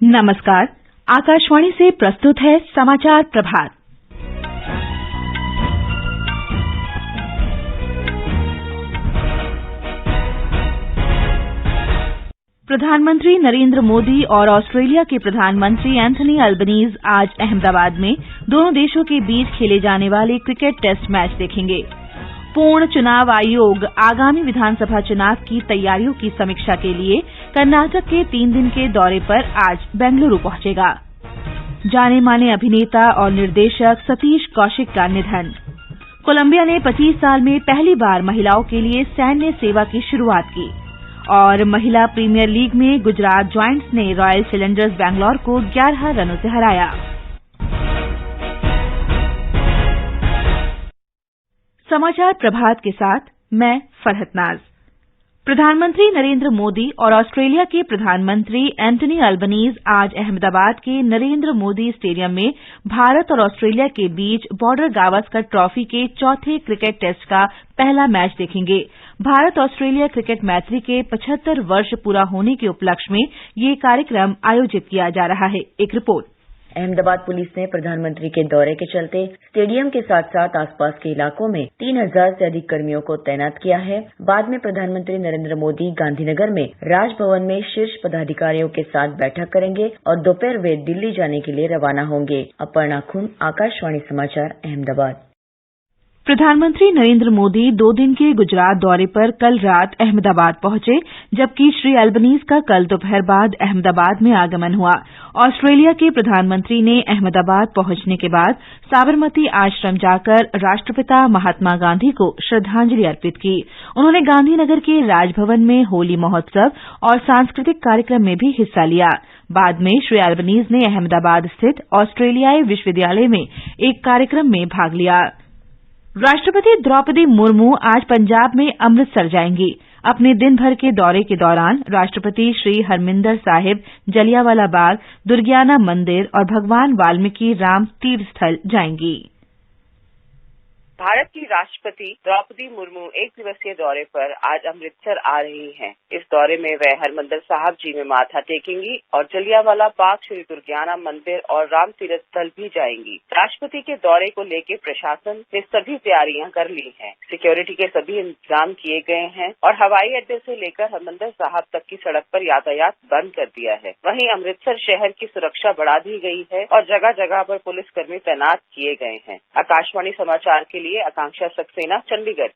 नमस्कार। आकाशवाणी से प्रस्तुत है समाचार प्रभात। प्रधानमंत्री नरेंद्र मोदी और ऑस्ट्रेलिया के प्रधानमंत्री एंथनी अल्बनीज आज अहमदाबाद में दोनों देशों के बीच खेले जाने वाले क्रिकेट टेस्ट मैच देखेंगे। पूर्ण चुनाव आयोग आगामी विधानसभा चुनाव की तैयारियों की समीक्षा के लिए कर्नाटक के 3 दिन के दौरे पर आज बेंगलुरु पहुंचेगा। जाने माने अभिनेता और निर्देशक सतीश कौशिक का निधन। कोलंबिया ने 25 साल में पहली बार महिलाओं के लिए सैन्य सेवा की शुरुआत की। और महिला प्रीमियर लीग में गुजरात जायंट्स ने रॉयल चैलेंजर्स बैंगलोर को 11 रनों से हराया। समाचार प्रभात के साथ मैं फरहत नाज। प्रधानमंत्री नरेंद्र मोदी और ऑस्ट्रेलिया के प्रधानमंत्री एंथनी अल्बनीज आज अहमदाबाद के नरेंद्र मोदी स्टेडियम में भारत और ऑस्ट्रेलिया के बीच बॉर्डर गावस्कर ट्रॉफी के चौथे क्रिकेट टेस्ट का पहला मैच देखेंगे। भारत ऑस्ट्रेलिया क्रिकेट मैत्री के 75 वर्ष पूरा होने के उपलक्ष्य में ये कार्यक्रम आयोजित किया जा रहा है। एक रिपोर्ट। अहमदाबाद पुलिस ने प्रधानमंत्री के दौरे के चलते स्टेडियम के साथ साथ आसपास के इलाकों में 3000 से अधिक कर्मियों को तैनात किया है। बाद में प्रधानमंत्री नरेंद्र मोदी गांधीनगर में राजभवन में शीर्ष पदाधिकारियों के साथ बैठक करेंगे और दोपहर वे दिल्ली जाने के लिए रवाना होंगे। अपर्णा खुन, आकाशवाणी समाचार, अहमदाबाद। प्रधानमंत्री नरेंद्र मोदी 2 दिन के गुजरात दौरे पर कल रात अहमदाबाद पहुंचे, जबकि श्री अल्बनीज का कल दोपहर बाद अहमदाबाद में आगमन हुआ। ऑस्ट्रेलिया के प्रधानमंत्री ने अहमदाबाद पहुंचने के बाद साबरमती आश्रम जाकर राष्ट्रपिता महात्मा गांधी को श्रद्धांजलि अर्पित की। उन्होंने गांधीनगर के राजभवन में होली महोत्सव और सांस्कृतिक कार्यक्रम में भी हिस्सा लिया। बाद में श्री अल्बनीज ने अहमदाबाद स्थित ऑस्ट्रेलियाई विश्वविद्यालय में एक कार्यक्रम में भाग लिया। राष्ट्रपति द्रौपदी मुर्मू आज पंजाब में अमृतसर जाएंगी। अपने दिन भर के दौरे के दौरान राष्ट्रपति श्री हरमिंदर साहिब, जलियांवाला बाग, दुर्गियाना मंदिर और भगवान वाल्मीकि राम तीर्थ स्थल जाएंगी। भारत की राष्ट्रपति द्रौपदी मुर्मू 1 दिवसीय दौरे पर आज अमृतसर आ रही हैं। इस दौरे में वे हरमंदिर साहिब जी में माथा टेकेंगी और जलियांवाला बाग, श्री दुर्गियाना मंदिर और राम तीर्थ स्थल भी जाएंगी। राष्ट्रपति के दौरे को लेकर प्रशासन ने सभी तैयारियां कर ली हैं। सिक्योरिटी के सभी इंतजाम किए गए हैं और हवाई अड्डे से लेकर हरमंदिर साहिब तक की सड़क पर यातायात बंद कर दिया है। वहीं अमृतसर शहर की सुरक्षा बढ़ा दी गई है और जगह जगह पर पुलिसकर्मी तैनात किए गए हैं। आकाशवाणी समाचार के लिए आकांक्षा सक्सेना, चंडीगढ़।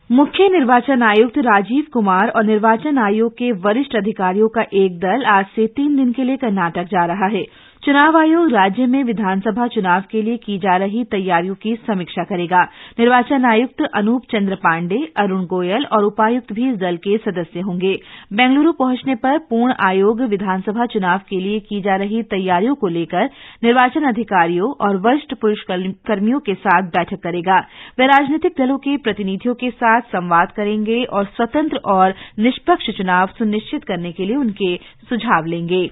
मुख्य निर्वाचन आयुक्त राजीव कुमार और निर्वाचन आयोग के वरिष्ठ अधिकारियों का एक दल आज से 3 दिन के लिए कर्नाटक जा रहा है। चुनाव आयोग राज्य में विधानसभा चुनाव के लिए की जा रही तैयारियों की समीक्षा करेगा। निर्वाचन आयुक्त अनूप चंद्र पांडे, अरुण गोयल और उपायुक्त भी इस दल के सदस्य होंगे। बेंगलुरु पहुंचने पर पूर्ण आयोग विधानसभा चुनाव के लिए की जा रही तैयारियों को लेकर निर्वाचन अधिकारियों और वरिष्ठ पुलिसकर्मियों के साथ बैठक करेगा। वे राजनीतिक दलों के प्रतिनिधियों के साथ संवाद करेंगे और स्वतंत्र और निष्पक्ष चुनाव सुनिश्चित करने के लिए उनके सुझाव लेंगे।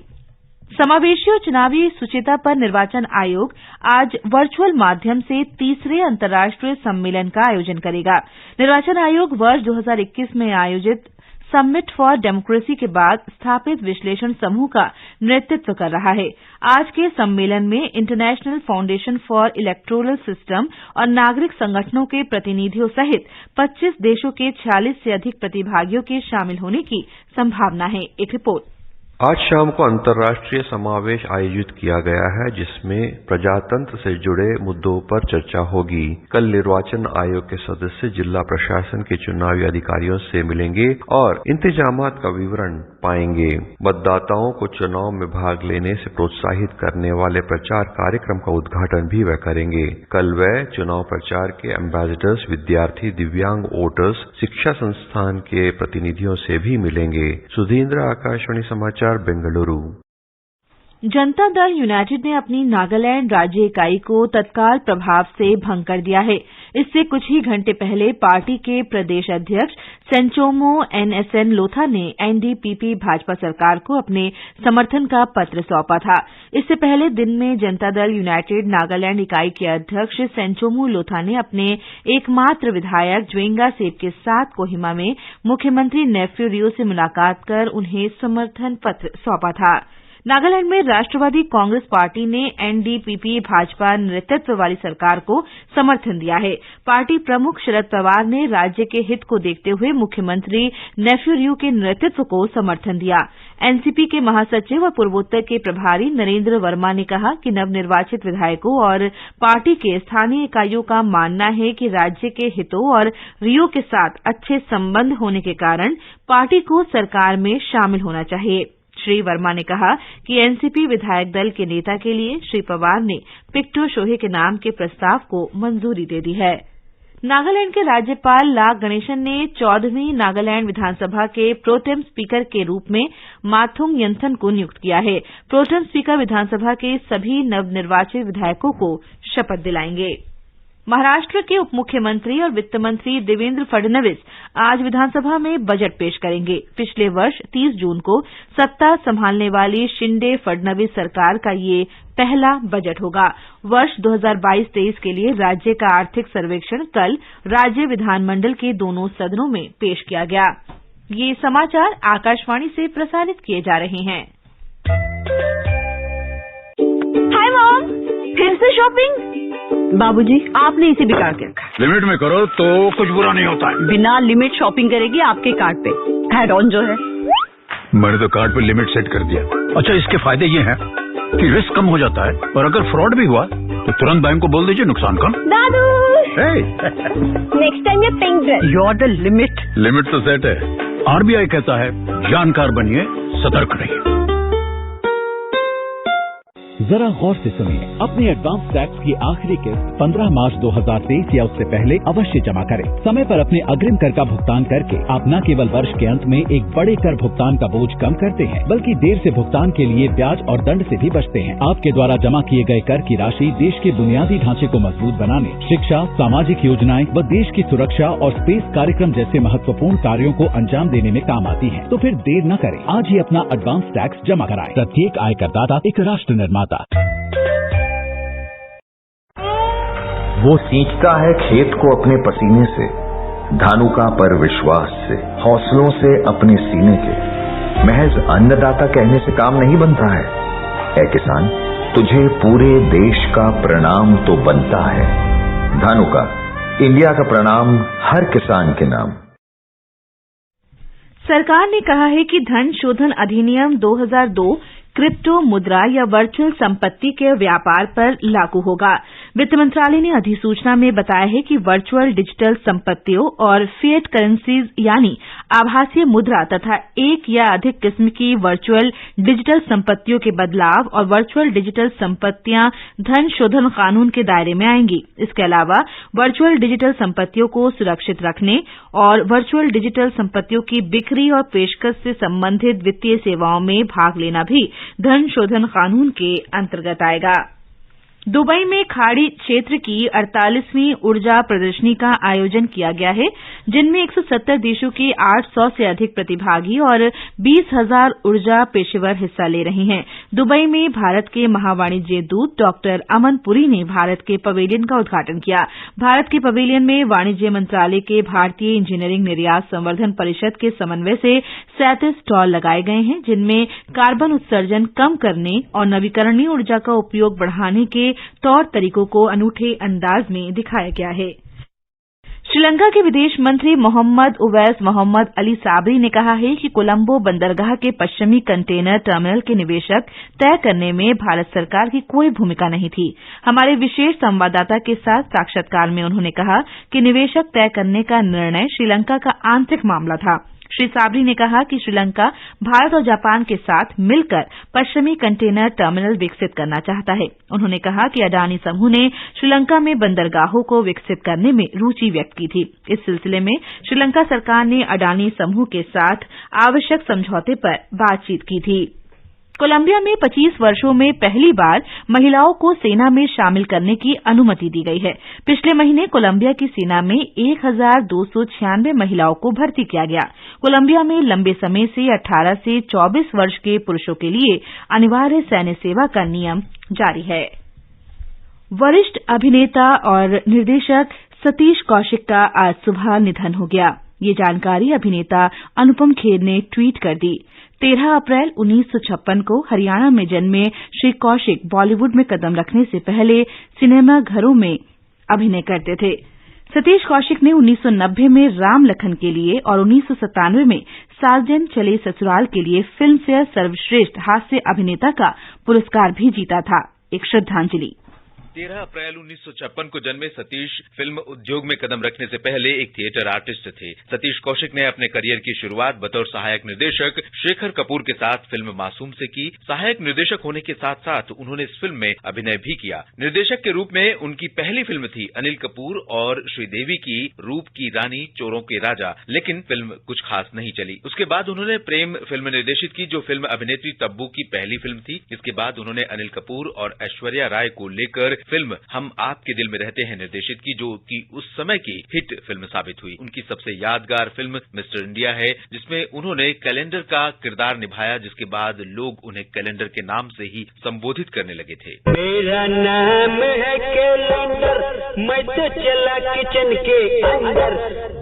समावेशी और चुनावी शुचिता पर निर्वाचन आयोग आज वर्चुअल माध्यम से तीसरे अंतर्राष्ट्रीय सम्मेलन का आयोजन करेगा। निर्वाचन आयोग वर्ष 2021 में आयोजित समिट फॉर डेमोक्रेसी के बाद स्थापित विश्लेषण समूह का नेतृत्व कर रहा है। आज के सम्मेलन में international foundation for electoral system और नागरिक संगठनों के प्रतिनिधियों सहित 25 देशों के 46 से अधिक प्रतिभागियों के शामिल होने की संभावना है। एक रिपोर्ट। आज शाम को अंतर्राष्ट्रीय समावेश आयोजित किया गया है, जिसमें प्रजातंत्र से जुड़े मुद्दों पर चर्चा होगी। कल निर्वाचन आयोग के सदस्य जिला प्रशासन के चुनावी अधिकारियों से मिलेंगे और इंतजामात का विवरण पाएंगे। मतदाताओं को चुनाव में भाग लेने से प्रोत्साहित करने वाले प्रचार कार्यक्रम का उद्घाटन भी वे करेंगे। कल वे चुनाव प्रचार के एम्बेसडर्स, विद्यार्थी, दिव्यांग वोटर्स, शिक्षा संस्थान के प्रतिनिधियों से भी मिलेंगे। सुधींद्र, आकाशवाणी समाचार, बेंगलुरु। जनता दल यूनाइटेड ने अपनी नागालैंड राज्य इकाई को तत्काल प्रभाव से भंग कर दिया है। इससे कुछ ही घंटे पहले पार्टी के प्रदेश अध्यक्ष सेंचोमो एनएसएन लोथा ने एनडीपीपी भाजपा सरकार को अपने समर्थन का पत्र सौंपा था। इससे पहले दिन में जनता दल यूनाइटेड नागालैंड इकाई के अध्यक्ष सेंचोमो लोथा ने अपने एकमात्र विधायक ज्वेंगा सेब के साथ कोहिमा में मुख्यमंत्री नेफ्यू रियो से मुलाकात कर उन्हें समर्थन पत्र सौंपा था। नागालैंड में राष्ट्रवादी कांग्रेस पार्टी ने एनडीपीपी भाजपा नेतृत्व वाली सरकार को समर्थन दिया है। पार्टी प्रमुख शरद पवार ने राज्य के हित को देखते हुए मुख्यमंत्री नेफ्यू रियो के नेतृत्व को समर्थन दिया। एनसीपी के महासचिव और पूर्वोत्तर के प्रभारी नरेंद्र वर्मा ने कहा कि नवनिर्वाचित विधायकों और पार्टी के स्थानीय इकाइयों का मानना है कि राज्य के हितों और रियो के साथ अच्छे संबंध होने के कारण पार्टी को सरकार में शामिल होना चाहिए। श्री वर्मा ने कहा कि एनसीपी विधायक दल के नेता के लिए श्री पवार ने पिक्टो शोहे के नाम के प्रस्ताव को मंजूरी दे दी है। नागालैंड के राज्यपाल ला गणेशन ने 14वीं नागालैंड विधानसभा के प्रोटेम स्पीकर के रूप में माथुंग यंथन को नियुक्त किया है। प्रोटेम स्पीकर विधानसभा के सभी नवनिर्वाचित विधायकों को शपथ दिलाएंगे। महाराष्ट्र के उप मुख्यमंत्री और वित्त मंत्री देवेंद्र फडणवीस आज विधानसभा में बजट पेश करेंगे। पिछले वर्ष 30 जून को सत्ता संभालने वाली शिंदे फडणवीस सरकार का ये पहला बजट होगा। वर्ष 2022-23 के लिए राज्य का आर्थिक सर्वेक्षण कल राज्य विधानमंडल के दोनों सदनों में पेश किया गया। ये समाचार आकाशवाणी से प्रसारित किए जा रहे हैं। हाय मॉम, फिर से शॉपिंग? बाबूजी, आपने इसे बिगाड़ के रखा। लिमिट में करो तो कुछ बुरा नहीं होता है। बिना लिमिट शॉपिंग करेगी आपके कार्ड पे ऐड ऑन जो है। मैंने तो कार्ड पे लिमिट सेट कर दिया। अच्छा, इसके फायदे ये हैं कि रिस्क कम हो जाता है और अगर फ्रॉड भी हुआ तो तुरंत बैंक को बोल दीजिए, नुकसान कम। दादू नेक्स्ट टाइम ये pink dress. You are the limit. Limit तो सेट है। आरबीआई कहता है जानकार बनिए, सतर्क रहिए। जरा गौर से सुनिए। अपने एडवांस टैक्स की आखिरी किस्त 15 मार्च 2023 या उससे पहले अवश्य जमा करें। समय पर अपने अग्रिम कर का भुगतान करके आप न केवल वर्ष के अंत में एक बड़े कर भुगतान का बोझ कम करते हैं, बल्कि देर से भुगतान के लिए ब्याज और दंड से भी बचते हैं। आपके द्वारा जमा किए गए कर की राशि देश के बुनियादी ढांचे को मजबूत बनाने, शिक्षा, सामाजिक योजनाएं व देश की सुरक्षा और स्पेस कार्यक्रम जैसे महत्वपूर्ण कार्यों को अंजाम देने में काम आती है। तो फिर देर न करें, आज ही अपना एडवांस टैक्स जमा कराएं। प्रत्येक आयकरदाता एक राष्ट्र निर्माता। वो सींचता है खेत को अपने पसीने से, धानुका पर विश्वास से, हौसलों से अपने सीने के। महज अन्नदाता कहने से काम नहीं बनता है। ऐ किसान, तुझे पूरे देश का प्रणाम तो बनता है। धानुका, इंडिया का प्रणाम हर किसान के नाम। सरकार ने कहा है कि धन शोधन अधिनियम 2002 क्रिप्टो मुद्रा या वर्चुअल संपत्ति के व्यापार पर लागू होगा। वित्त मंत्रालय ने अधिसूचना में बताया है कि वर्चुअल डिजिटल संपत्तियों और फिएट करेंसीज यानी आभासीय मुद्रा तथा एक या अधिक किस्म की वर्चुअल डिजिटल संपत्तियों के बदलाव और वर्चुअल डिजिटल संपत्तियां धन शोधन कानून के दायरे में आएंगी। इसके अलावा वर्चुअल डिजिटल संपत्तियों को सुरक्षित रखने और वर्चुअल डिजिटल संपत्तियों की बिक्री और पेशकश से संबंधित वित्तीय सेवाओं में भाग लेना भी धन शोधन कानून के अंतर्गत आएगा। दुबई में खाड़ी क्षेत्र की 48वीं ऊर्जा प्रदर्शनी का आयोजन किया गया है, जिनमें 170 देशों के 800 से अधिक प्रतिभागी और 20,000 ऊर्जा पेशेवर हिस्सा ले रहे हैं। दुबई में भारत के महावाणिज्य दूत डॉक्टर अमन पुरी ने भारत के पवेलियन का उद्घाटन किया। भारत के पवेलियन में वाणिज्य मंत्रालय के भारतीय इंजीनियरिंग निर्यात संवर्धन परिषद के समन्वय से 37 स्टॉल लगाए गए हैं, जिनमें कार्बन उत्सर्जन कम करने और नवीकरणीय ऊर्जा का उपयोग बढ़ाने के तौर तरीकों को अनूठे अंदाज में दिखाया गया है। श्रीलंका के विदेश मंत्री मोहम्मद उवैस मोहम्मद अली साबरी ने कहा है कि कोलंबो बंदरगाह के पश्चिमी कंटेनर टर्मिनल के निवेशक तय करने में भारत सरकार की कोई भूमिका नहीं थी। हमारे विशेष संवाददाता के साथ साक्षात्कार में उन्होंने कहा कि निवेशक तय करने का निर्णय श्रीलंका का आंतरिक मामला था। श्री साबरी ने कहा कि श्रीलंका भारत और जापान के साथ मिलकर पश्चिमी कंटेनर टर्मिनल विकसित करना चाहता है। उन्होंने कहा कि अडानी समूह ने श्रीलंका में बंदरगाहों को विकसित करने में रुचि व्यक्त की थी। इस सिलसिले में श्रीलंका सरकार ने अडानी समूह के साथ आवश्यक समझौते पर बातचीत की थी। कोलंबिया में 25 वर्षों में पहली बार महिलाओं को सेना में शामिल करने की अनुमति दी गई है। पिछले महीने कोलंबिया की सेना में 1,296 महिलाओं को भर्ती किया गया। कोलंबिया में लंबे समय से 18 से 24 वर्ष के पुरुषों के लिए अनिवार्य सैन्य सेवा का नियम जारी है। वरिष्ठ अभिनेता और निर्देशक सतीश कौशिक का आज सुबह निधन हो गया। ये जानकारी अभिनेता अनुपम खेर ने ट्वीट कर दी। 13 अप्रैल 1956 को हरियाणा में जन्मे श्री कौशिक बॉलीवुड में कदम रखने से पहले सिनेमा घरों में अभिनय करते थे। सतीश कौशिक ने 1990 में राम लखन के लिए और 1997 में साजन चले ससुराल के लिए फिल्मफेयर सर्वश्रेष्ठ हास्य अभिनेता का पुरस्कार भी जीता था। एक श्रद्धांजलि। 13 अप्रैल 1956 को जन्मे सतीश फिल्म उद्योग में कदम रखने से पहले एक थिएटर आर्टिस्ट थे। सतीश कौशिक ने अपने करियर की शुरुआत बतौर सहायक निर्देशक शेखर कपूर के साथ फिल्म मासूम से की। सहायक निर्देशक होने के साथ साथ उन्होंने इस फिल्म में अभिनय भी किया। निर्देशक के रूप में उनकी पहली फिल्म थी अनिल कपूर और श्रीदेवी की रूप की रानी चोरों के राजा, लेकिन फिल्म कुछ खास नहीं चली। उसके बाद उन्होंने प्रेम फिल्म निर्देशित की, जो फिल्म अभिनेत्री तब्बू की पहली फिल्म थी। इसके बाद उन्होंने अनिल कपूर और ऐश्वर्या राय को लेकर फिल्म हम आपके दिल में रहते हैं निर्देशित की, जो कि उस समय की हिट फिल्म साबित हुई। उनकी सबसे यादगार फिल्म मिस्टर इंडिया है, जिसमें उन्होंने कैलेंडर का किरदार निभाया, जिसके बाद लोग उन्हें कैलेंडर के नाम से ही संबोधित करने लगे थे। मेरा नाम है कैलेंडर, मैं तो चला किचन के अंदर,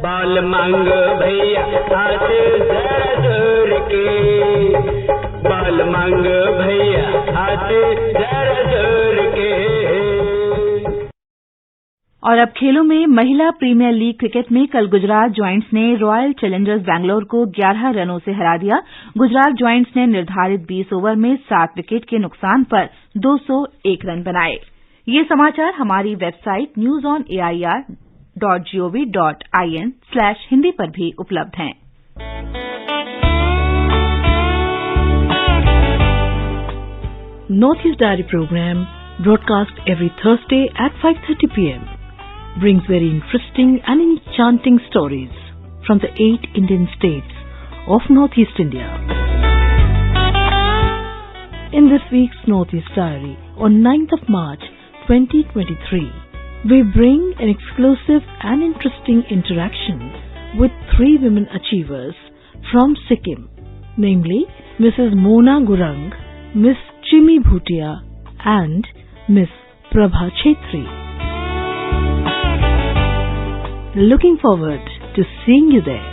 बाल मांगो भैया हाथ जरा जोर के, बाल मांगो भैया हाथ जरा जोर के। और अब खेलों में महिला प्रीमियर लीग क्रिकेट में कल गुजरात जॉयंट्स ने रॉयल चैलेंजर्स बैंगलोर को 11 रनों से हरा दिया। गुजरात जॉयंट्स ने निर्धारित 20 ओवर में 7 विकेट के नुकसान पर 201 रन बनाए। ये समाचार हमारी वेबसाइट newsonair.gov.in/hindi पर भी उपलब्ध हैं। Northeast Diary program broadcast every Thursday at 5:30 p.m. brings very interesting and enchanting stories from the 8 Indian states of Northeast India. In this week's Northeast Diary, on 9th of March 2023, we bring an exclusive and interesting interaction with 3 women achievers from Sikkim, namely Mrs. Mona Gurung, Miss Chimi Bhutia and Miss Prabha Chetri. Looking forward to seeing you there.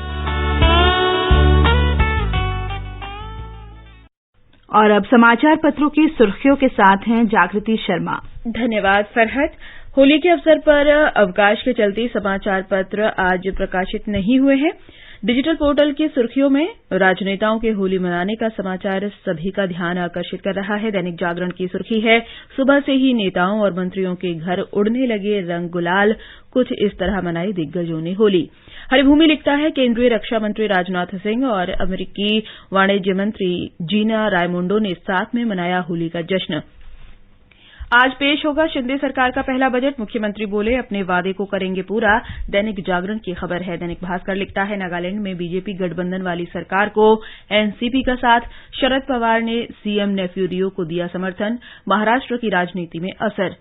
और अब समाचार पत्रों की सुर्खियों के साथ हैं जागृति शर्मा। धन्यवाद फरहत। होली के अवसर पर अवकाश के चलते समाचार पत्र आज प्रकाशित नहीं हुए हैं। डिजिटल पोर्टल की सुर्खियों में राजनेताओं के होली मनाने का समाचार सभी का ध्यान आकर्षित कर रहा है। दैनिक जागरण की सुर्खी है, सुबह से ही नेताओं और मंत्रियों के घर उड़ने लगे रंग गुलाल, कुछ इस तरह मनाई दिग्गजों ने होली। हरिभूमि लिखता है, केंद्रीय रक्षा मंत्री राजनाथ सिंह और अमेरिकी वाणिज्य मंत्री जीना रायमोंडो ने साथ में मनाया होली का जश्न। आज पेश होगा शिंदे सरकार का पहला बजट, मुख्यमंत्री बोले अपने वादे को करेंगे पूरा। दैनिक जागरण की खबर है। दैनिक भास्कर लिखता है, नागालैंड में बीजेपी गठबंधन वाली सरकार को एनसीपी का साथ, शरद पवार ने सीएम नेफ्यू रियो को दिया समर्थन, महाराष्ट्र की राजनीति में असर।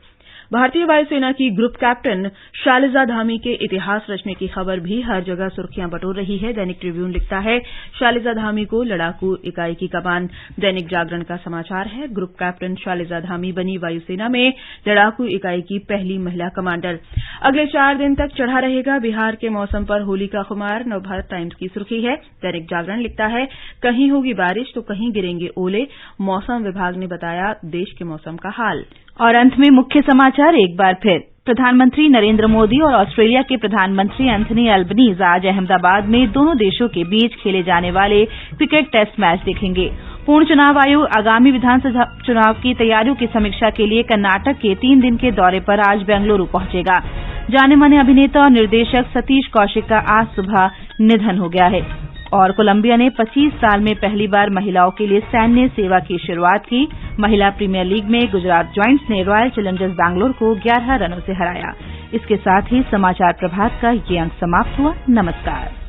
भारतीय वायुसेना की ग्रुप कैप्टन शालिजा धामी के इतिहास रचने की खबर भी हर जगह सुर्खियां बटोर रही है। दैनिक ट्रिब्यून लिखता है, शालिजा धामी को लड़ाकू इकाई की कमान। दैनिक जागरण का समाचार है, ग्रुप कैप्टन शालिजा धामी बनी वायुसेना में लड़ाकू इकाई की पहली महिला कमांडर। अगले 4 दिन तक चढ़ा रहेगा बिहार के मौसम पर होली का खुमार। नवभारत टाइम्स की सुर्खी है। दैनिक जागरण लिखता है, कहीं होगी बारिश तो कहीं गिरेंगे ओले, मौसम विभाग ने बताया देश के मौसम का हाल। और अंत में मुख्य समाचार एक बार फिर। प्रधानमंत्री नरेंद्र मोदी और ऑस्ट्रेलिया के प्रधानमंत्री एंथनी अल्बनीज आज अहमदाबाद में दोनों देशों के बीच खेले जाने वाले क्रिकेट टेस्ट मैच देखेंगे। पूर्ण चुनाव आयोग आगामी विधानसभा चुनाव की तैयारियों की समीक्षा के लिए कर्नाटक के 3 दिन के दौरे पर आज बेंगलुरु पहुंचेगा। जाने माने अभिनेता और निर्देशक सतीश कौशिक का आज सुबह निधन हो गया है। और कोलंबिया ने 25 साल में पहली बार महिलाओं के लिए सैन्य सेवा की शुरुआत की। महिला प्रीमियर लीग में गुजरात जॉयंट्स ने रॉयल चैलेंजर्स बैंगलोर को 11 रनों से हराया। इसके साथ ही समाचार प्रभात का ये अंक समाप्त हुआ। नमस्कार।